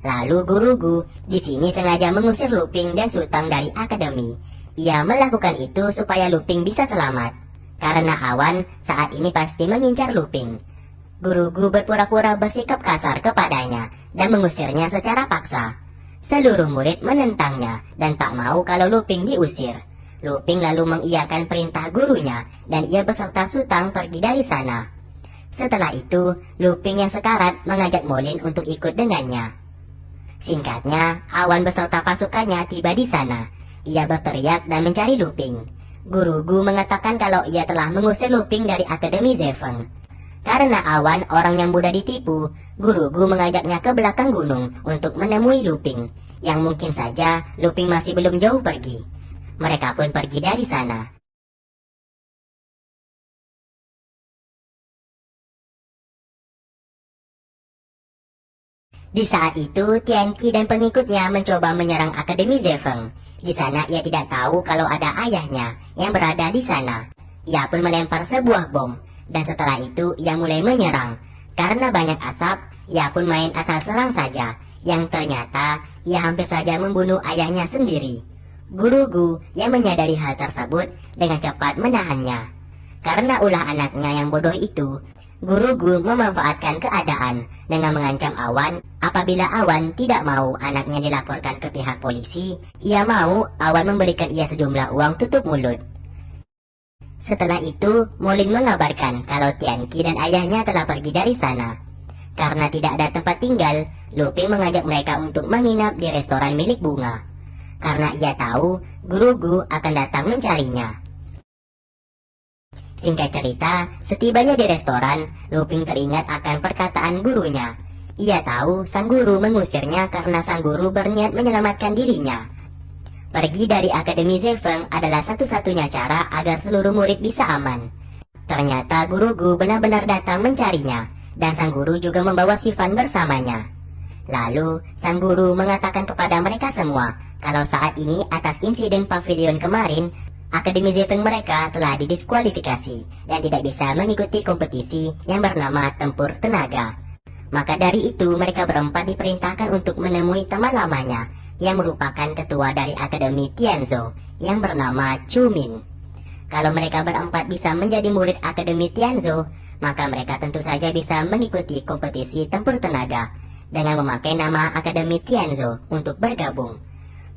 Lalu Guru Gu di sini sengaja mengusir Luping dan Sutang dari akademi. Ia melakukan itu supaya Luping bisa selamat, karena Awan saat ini pasti mengincar Luping. Guru Gu berpura-pura bersikap kasar kepadanya dan mengusirnya secara paksa. Seluruh murid menentangnya dan tak mau kalau Luping diusir. Luping lalu mengiyakan perintah gurunya dan ia beserta Sutang pergi dari sana. Setelah itu, Luping yang sekarat mengajak Molin untuk ikut dengannya. Singkatnya, Awan beserta pasukannya tiba di sana. Ia berteriak dan mencari Luping. Guru Gu mengatakan kalau ia telah mengusir Luping dari Akademi Zefeng. Karena Awan orang yang mudah ditipu, Guru Gu mengajaknya ke belakang gunung untuk menemui Luping, yang mungkin saja Luping masih belum jauh pergi. Mereka pun pergi dari sana. Di saat itu, Tianqi dan pengikutnya mencoba menyerang Akademi Zefeng. Di sana ia tidak tahu kalau ada ayahnya yang berada di sana. Ia pun melempar sebuah bom, dan setelah itu ia mulai menyerang. Karena banyak asap, ia pun main asal serang saja, yang ternyata ia hampir saja membunuh ayahnya sendiri. Guru Gu yang menyadari hal tersebut dengan cepat menahannya. Karena ulah anaknya yang bodoh itu, Guru Gu memanfaatkan keadaan dengan mengancam Awan apabila Awan tidak mau anaknya dilaporkan ke pihak polisi. Ia mau Awan memberikan ia sejumlah uang tutup mulut. Setelah itu, Molin mengabarkan kalau Tianqi dan ayahnya telah pergi dari sana. Karena tidak ada tempat tinggal, Luping mengajak mereka untuk menginap di restoran milik Bunga. Karena ia tahu Guru Gu akan datang mencarinya. Singkat cerita, setibanya di restoran, Luping teringat akan perkataan gurunya. Ia tahu sang guru mengusirnya karena sang guru berniat menyelamatkan dirinya. Pergi dari Akademi Zefeng adalah satu-satunya cara agar seluruh murid bisa aman. Ternyata Guru Gu benar-benar datang mencarinya, dan sang guru juga membawa Sifan bersamanya. Lalu, sang guru mengatakan kepada mereka semua kalau saat ini atas insiden pavilion kemarin, Akademi Zefeng mereka telah didiskualifikasi dan tidak bisa mengikuti kompetisi yang bernama Tempur Tenaga. Maka dari itu mereka berempat diperintahkan untuk menemui teman lamanya yang merupakan ketua dari Akademi Tianzhou yang bernama Chu Min. Kalau mereka berempat bisa menjadi murid Akademi Tianzhou, maka mereka tentu saja bisa mengikuti kompetisi Tempur Tenaga dengan memakai nama Akademi Tianzhou untuk bergabung.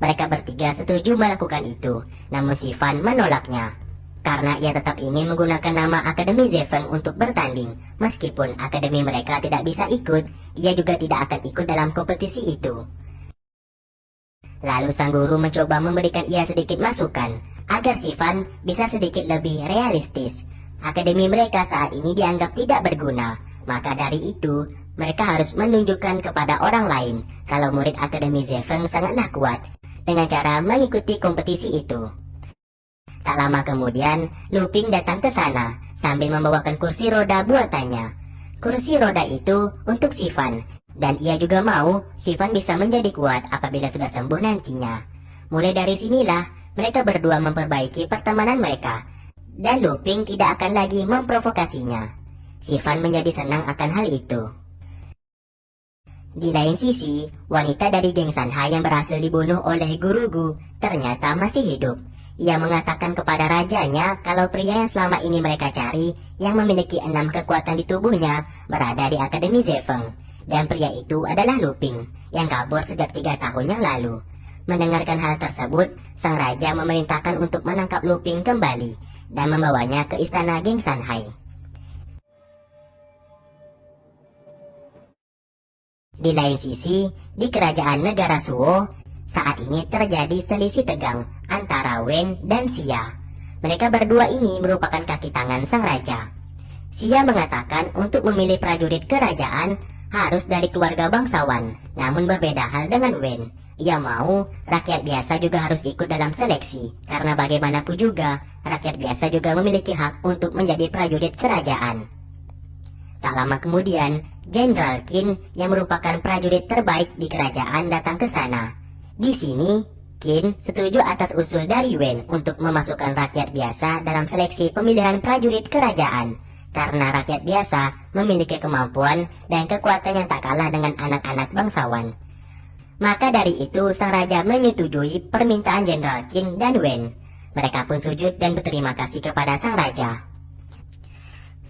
Mereka bertiga setuju melakukan itu, namun Sifan menolaknya. Karena ia tetap ingin menggunakan nama Akademi Zefeng untuk bertanding. Meskipun akademi mereka tidak bisa ikut, ia juga tidak akan ikut dalam kompetisi itu. Lalu sang guru mencoba memberikan ia sedikit masukan, agar Sifan bisa sedikit lebih realistis. Akademi mereka saat ini dianggap tidak berguna, maka dari itu, mereka harus menunjukkan kepada orang lain kalau murid Akademi Zefeng sangatlah kuat dengan cara mengikuti kompetisi itu. Tak lama kemudian, Luping datang ke sana sambil membawakan kursi roda buatannya. Kursi roda itu untuk Sifan, dan ia juga mau Sifan bisa menjadi kuat apabila sudah sembuh nantinya. Mulai dari sinilah, mereka berdua memperbaiki pertemanan mereka, dan Luping tidak akan lagi memprovokasinya. Sifan menjadi senang akan hal itu. Di lain sisi, wanita dari geng Sanhai yang berhasil dibunuh oleh Guru Gu ternyata masih hidup. Ia mengatakan kepada rajanya kalau pria yang selama ini mereka cari, yang memiliki 6 kekuatan di tubuhnya, berada di Akademi Zefeng. Dan pria itu adalah Luping, yang kabur sejak 3 tahun yang lalu. Mendengarkan hal tersebut, sang raja memerintahkan untuk menangkap Luping kembali, dan membawanya ke istana geng Sanhai. Di lain sisi, di kerajaan negara Suo, saat ini terjadi selisih tegang antara Wen dan Xia. Mereka berdua ini merupakan kaki tangan sang raja. Xia mengatakan untuk memilih prajurit kerajaan harus dari keluarga bangsawan, namun berbeda hal dengan Wen. Ia mau rakyat biasa juga harus ikut dalam seleksi, karena bagaimanapun juga rakyat biasa juga memiliki hak untuk menjadi prajurit kerajaan. Tak lama kemudian, Jenderal Qin yang merupakan prajurit terbaik di kerajaan datang ke sana. Di sini, Qin setuju atas usul dari Wen untuk memasukkan rakyat biasa dalam seleksi pemilihan prajurit kerajaan, karena rakyat biasa memiliki kemampuan dan kekuatan yang tak kalah dengan anak-anak bangsawan. Maka dari itu sang raja menyetujui permintaan Jenderal Qin dan Wen. Mereka pun sujud dan berterima kasih kepada sang raja.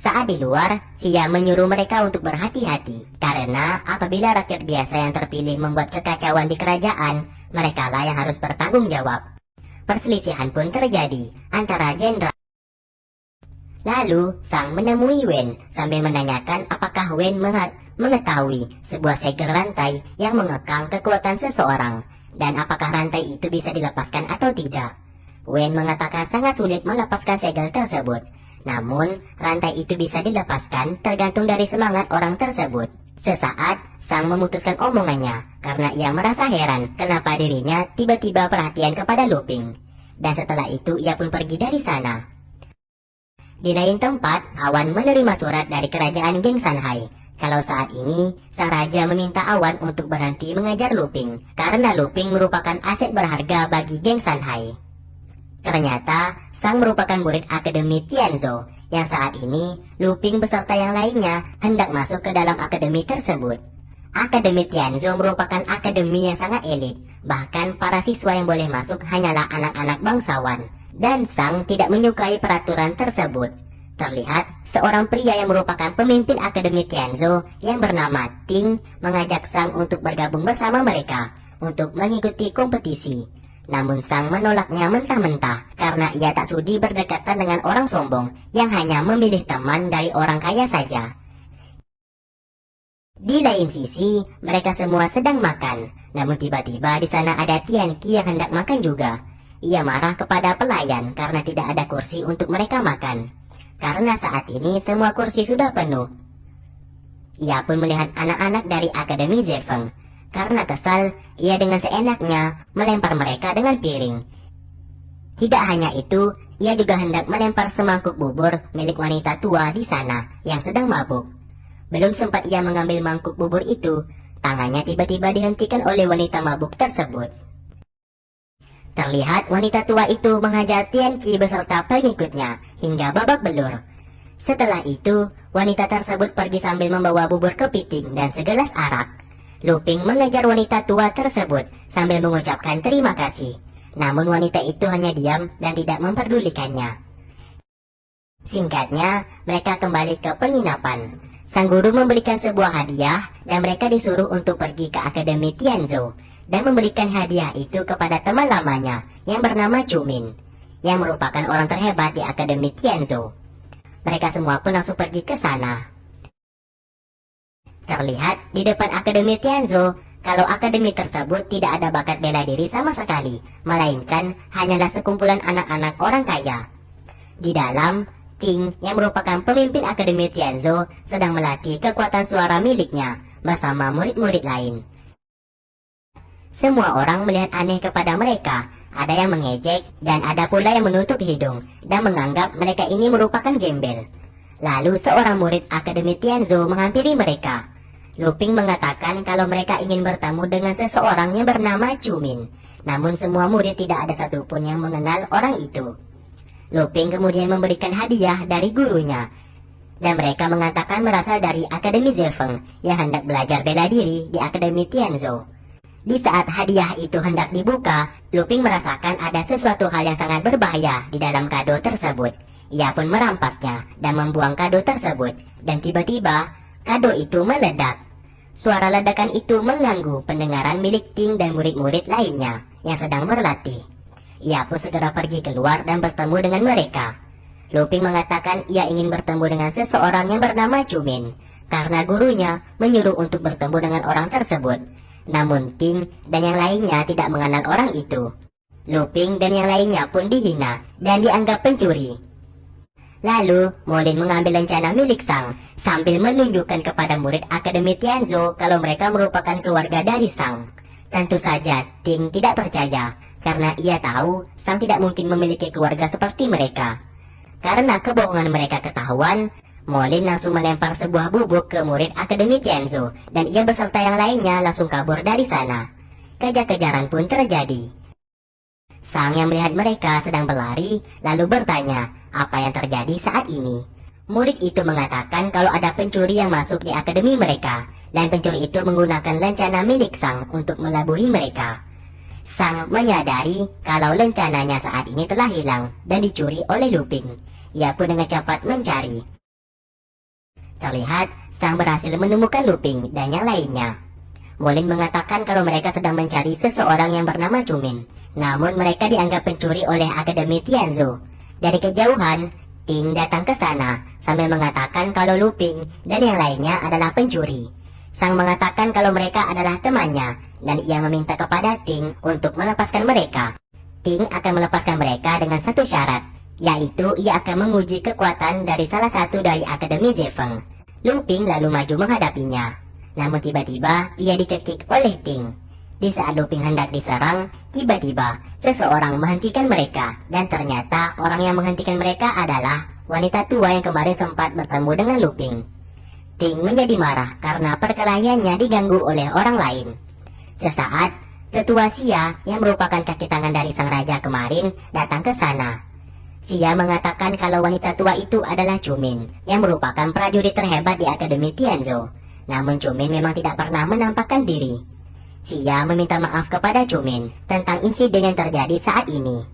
Saat di luar, Xia menyuruh mereka untuk berhati-hati, karena apabila rakyat biasa yang terpilih membuat kekacauan di kerajaan, mereka lah yang harus bertanggung jawab. Perselisihan pun terjadi antara jenderal. Lalu, Sang menemui Wen sambil menanyakan apakah Wen mengetahui sebuah segel rantai yang mengekang kekuatan seseorang, dan apakah rantai itu bisa dilepaskan atau tidak. Wen mengatakan sangat sulit melepaskan segel tersebut. Namun, rantai itu bisa dilepaskan tergantung dari semangat orang tersebut. Sesaat, Sang memutuskan omongannya karena ia merasa heran kenapa dirinya tiba-tiba perhatian kepada Luping. Dan setelah itu ia pun pergi dari sana. Di lain tempat, Awan menerima surat dari kerajaan Geng Sanhai. Kalau saat ini, sang raja meminta Awan untuk berhenti mengajar Luping karena Luping merupakan aset berharga bagi Geng Sanhai. Ternyata, Sang merupakan murid Akademi Tianzhou, yang saat ini Luping beserta yang lainnya hendak masuk ke dalam akademi tersebut. Akademi Tianzhou merupakan akademi yang sangat elit, bahkan para siswa yang boleh masuk hanyalah anak-anak bangsawan, dan Sang tidak menyukai peraturan tersebut. Terlihat, seorang pria yang merupakan pemimpin Akademi Tianzhou yang bernama Ting mengajak Sang untuk bergabung bersama mereka untuk mengikuti kompetisi. Namun Sang menolaknya mentah-mentah karena ia tak sudi berdekatan dengan orang sombong yang hanya memilih teman dari orang kaya saja. Di lain sisi, mereka semua sedang makan. Namun tiba-tiba di sana ada Tian Qi yang hendak makan juga. Ia marah kepada pelayan karena tidak ada kursi untuk mereka makan. Karena saat ini semua kursi sudah penuh. Ia pun melihat anak-anak dari Akademi Zefeng. Karena kesal, ia dengan seenaknya melempar mereka dengan piring. Tidak hanya itu, ia juga hendak melempar semangkuk bubur milik wanita tua di sana yang sedang mabuk. Belum sempat ia mengambil mangkuk bubur itu, tangannya tiba-tiba dihentikan oleh wanita mabuk tersebut. Terlihat wanita tua itu menghajar Tian Qi beserta pengikutnya hingga babak belur. Setelah itu, wanita tersebut pergi sambil membawa bubur kepiting dan segelas arak. Luping mengejar wanita tua tersebut sambil mengucapkan terima kasih. Namun wanita itu hanya diam dan tidak memperdulikannya. Singkatnya, mereka kembali ke penginapan. Sang guru memberikan sebuah hadiah dan mereka disuruh untuk pergi ke Akademi Tianzhou dan memberikan hadiah itu kepada teman lamanya yang bernama Chumin, yang merupakan orang terhebat di Akademi Tianzhou. Mereka semua pun langsung pergi ke sana. Terlihat di depan Akademi Tianzhou, kalau akademi tersebut tidak ada bakat bela diri sama sekali, melainkan hanyalah sekumpulan anak-anak orang kaya. Di dalam, Ting yang merupakan pemimpin Akademi Tianzhou sedang melatih kekuatan suara miliknya bersama murid-murid lain. Semua orang melihat aneh kepada mereka, ada yang mengejek dan ada pula yang menutup hidung dan menganggap mereka ini merupakan gembel. Lalu seorang murid Akademi Tianzhou menghampiri mereka. Luping mengatakan kalau mereka ingin bertemu dengan seseorang yang bernama Chumin. Namun semua murid tidak ada satupun yang mengenal orang itu. Luping kemudian memberikan hadiah dari gurunya. Dan mereka mengatakan berasal dari Akademi Zefeng yang hendak belajar bela diri di Akademi Tianzhou. Di saat hadiah itu hendak dibuka, Luping merasakan ada sesuatu hal yang sangat berbahaya di dalam kado tersebut. Ia pun merampasnya dan membuang kado tersebut. Dan tiba-tiba, kado itu meledak. Suara ledakan itu mengganggu pendengaran milik Ting dan murid-murid lainnya yang sedang berlatih. Ia pun segera pergi keluar dan bertemu dengan mereka. Luping mengatakan ia ingin bertemu dengan seseorang yang bernama Chumin, karena gurunya menyuruh untuk bertemu dengan orang tersebut. Namun Ting dan yang lainnya tidak mengenal orang itu. Luping dan yang lainnya pun dihina dan dianggap pencuri. Lalu, Molin mengambil rencana milik Sang, sambil menunjukkan kepada murid Akademi Tianzhou kalau mereka merupakan keluarga dari Sang. Tentu saja, Ting tidak percaya, karena ia tahu Sang tidak mungkin memiliki keluarga seperti mereka. Karena kebohongan mereka ketahuan, Molin langsung melempar sebuah bubuk ke murid Akademi Tianzhou, dan ia beserta yang lainnya langsung kabur dari sana. Kejar-kejaran pun terjadi. Sang yang melihat mereka sedang berlari, lalu bertanya apa yang terjadi saat ini. Murid itu mengatakan kalau ada pencuri yang masuk di akademi mereka, dan pencuri itu menggunakan lencana milik Sang untuk melabuhi mereka. Sang menyadari kalau lencananya saat ini telah hilang dan dicuri oleh Luping. Ia pun dengan cepat mencari. Terlihat Sang berhasil menemukan Luping dan yang lainnya. Molin mengatakan kalau mereka sedang mencari seseorang yang bernama Cumin, namun mereka dianggap pencuri oleh Akademi Tianzhou. Dari kejauhan, Ting datang ke sana sambil mengatakan kalau Luping dan yang lainnya adalah pencuri. Sang mengatakan kalau mereka adalah temannya dan ia meminta kepada Ting untuk melepaskan mereka. Ting akan melepaskan mereka dengan satu syarat, yaitu ia akan menguji kekuatan dari salah satu dari Akademi Zefeng. Luping lalu maju menghadapinya. Namun tiba-tiba ia dicekik oleh Ting. Di saat Luping hendak diserang, tiba-tiba seseorang menghentikan mereka, dan ternyata orang yang menghentikan mereka adalah wanita tua yang kemarin sempat bertemu dengan Luping. Ting menjadi marah karena perkelahiannya diganggu oleh orang lain. Sesaat, Ketua Xia yang merupakan kaki tangan dari sang raja kemarin datang ke sana. Xia mengatakan kalau wanita tua itu adalah Cumin, yang merupakan prajurit terhebat di Akademi Tianzhou. Namun Cumin memang tidak pernah menampakkan diri. Xia meminta maaf kepada Cumin tentang insiden yang terjadi saat ini.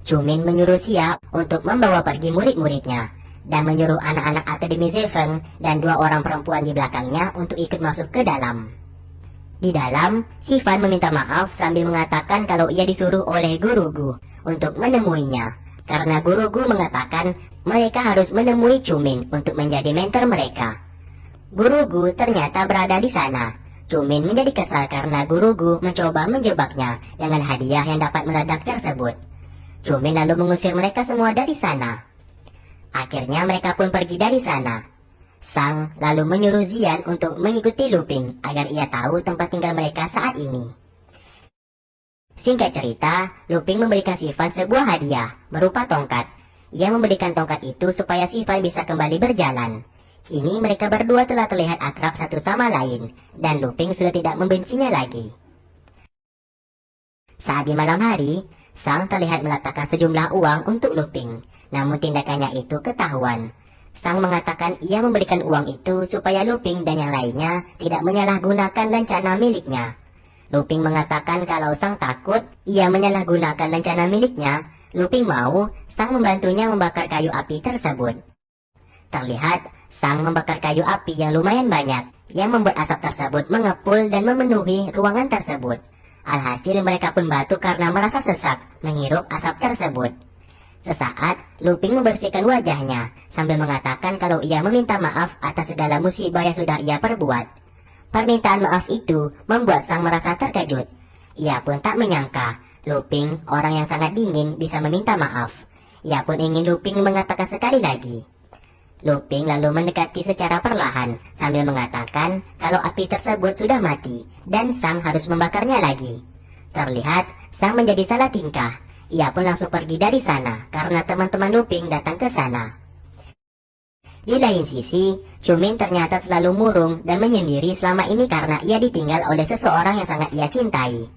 Cumin menyuruh Xia untuk membawa pergi murid-muridnya dan menyuruh anak-anak Akademi Zefeng dan 2 orang perempuan di belakangnya untuk ikut masuk ke dalam. Di dalam, Xifan meminta maaf sambil mengatakan kalau ia disuruh oleh Guru Gu untuk menemuinya, karena Guru Gu mengatakan mereka harus menemui Cumin untuk menjadi mentor mereka. Guru Gu ternyata berada di sana. Cumin menjadi kesal karena Guru Gu mencoba menjebaknya dengan hadiah yang dapat meledak tersebut. Cumin lalu mengusir mereka semua dari sana. Akhirnya mereka pun pergi dari sana. Sang lalu menyuruh Zian untuk mengikuti Luping agar ia tahu tempat tinggal mereka saat ini. Singkat cerita, Luping memberikan Xifan sebuah hadiah berupa tongkat. Ia memberikan tongkat itu supaya Xifan bisa kembali berjalan. Kini mereka berdua telah terlihat akrab satu sama lain, dan Luping sudah tidak membencinya lagi. Saat di malam hari, Sang terlihat meletakkan sejumlah uang untuk Luping, namun tindakannya itu ketahuan. Sang mengatakan ia memberikan uang itu supaya Luping dan yang lainnya tidak menyalahgunakan lencana miliknya. Luping mengatakan kalau Sang takut ia menyalahgunakan lencana miliknya, Luping mau Sang membantunya membakar kayu api tersebut. Terlihat Sang membakar kayu api yang lumayan banyak, yang membuat asap tersebut mengepul dan memenuhi ruangan tersebut. Alhasil mereka pun batuk karena merasa sesak menghirup asap tersebut. Sesaat, Luping membersihkan wajahnya sambil mengatakan kalau ia meminta maaf atas segala musibah yang sudah ia perbuat. Permintaan maaf itu membuat Sang merasa terkejut. Ia pun tak menyangka Luping, orang yang sangat dingin, bisa meminta maaf. Ia pun ingin Luping mengatakan sekali lagi. Luping lalu mendekati secara perlahan sambil mengatakan kalau api tersebut sudah mati dan Sang harus membakarnya lagi. Terlihat Sang menjadi salah tingkah. Ia pun langsung pergi dari sana karena teman-teman Luping datang ke sana. Di lain sisi, Cumin ternyata selalu murung dan menyendiri selama ini karena ia ditinggal oleh seseorang yang sangat ia cintai.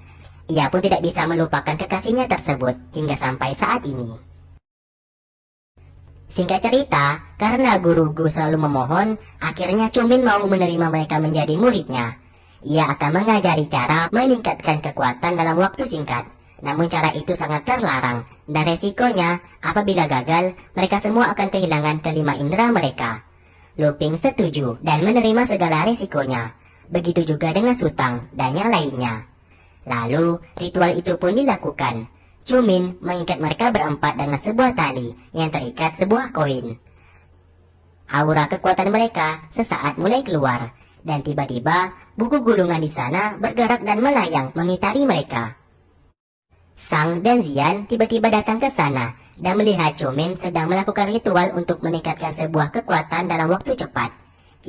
Ia pun tidak bisa melupakan kekasihnya tersebut hingga sampai saat ini. Singkat cerita, karena Guru Gu selalu memohon, akhirnya Cumin mau menerima mereka menjadi muridnya. Ia akan mengajari cara meningkatkan kekuatan dalam waktu singkat. Namun cara itu sangat terlarang, dan resikonya apabila gagal, mereka semua akan kehilangan kelima indera mereka. Luping setuju dan menerima segala resikonya. Begitu juga dengan Sutang dan yang lainnya. Lalu, ritual itu pun dilakukan. Cumin mengikat mereka berempat dengan sebuah tali yang terikat sebuah koin. Aura kekuatan mereka sesaat mulai keluar, dan tiba-tiba buku gulungan di sana bergerak dan melayang mengitari mereka. Sang dan Zian tiba-tiba datang ke sana dan melihat Cumin sedang melakukan ritual untuk meningkatkan sebuah kekuatan dalam waktu cepat.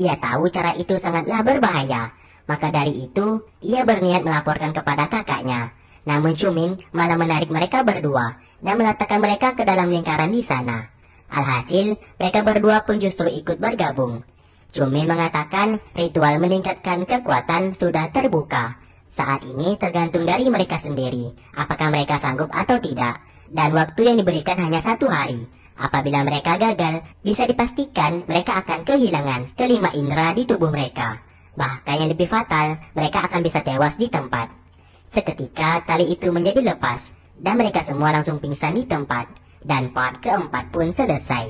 Ia tahu cara itu sangatlah berbahaya, maka dari itu ia berniat melaporkan kepada kakaknya. Namun Cumin malah menarik mereka berdua dan meletakkan mereka ke dalam lingkaran di sana. Alhasil, mereka berdua pun justru ikut bergabung. Cumin mengatakan ritual meningkatkan kekuatan sudah terbuka. Saat ini tergantung dari mereka sendiri, apakah mereka sanggup atau tidak. Dan waktu yang diberikan hanya 1 hari. Apabila mereka gagal, bisa dipastikan mereka akan kehilangan kelima indera di tubuh mereka. Bahkan yang lebih fatal, mereka akan bisa tewas di tempat. Seketika tali itu menjadi lepas, dan mereka semua langsung pingsan di tempat. Dan part keempat pun selesai.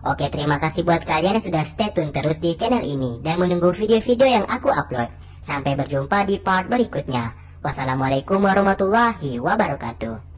Oke, terima kasih buat kalian yang sudah stay tune terus di channel ini dan menunggu video-video yang aku upload. Sampai berjumpa di part berikutnya. Wassalamualaikum warahmatullahi wabarakatuh.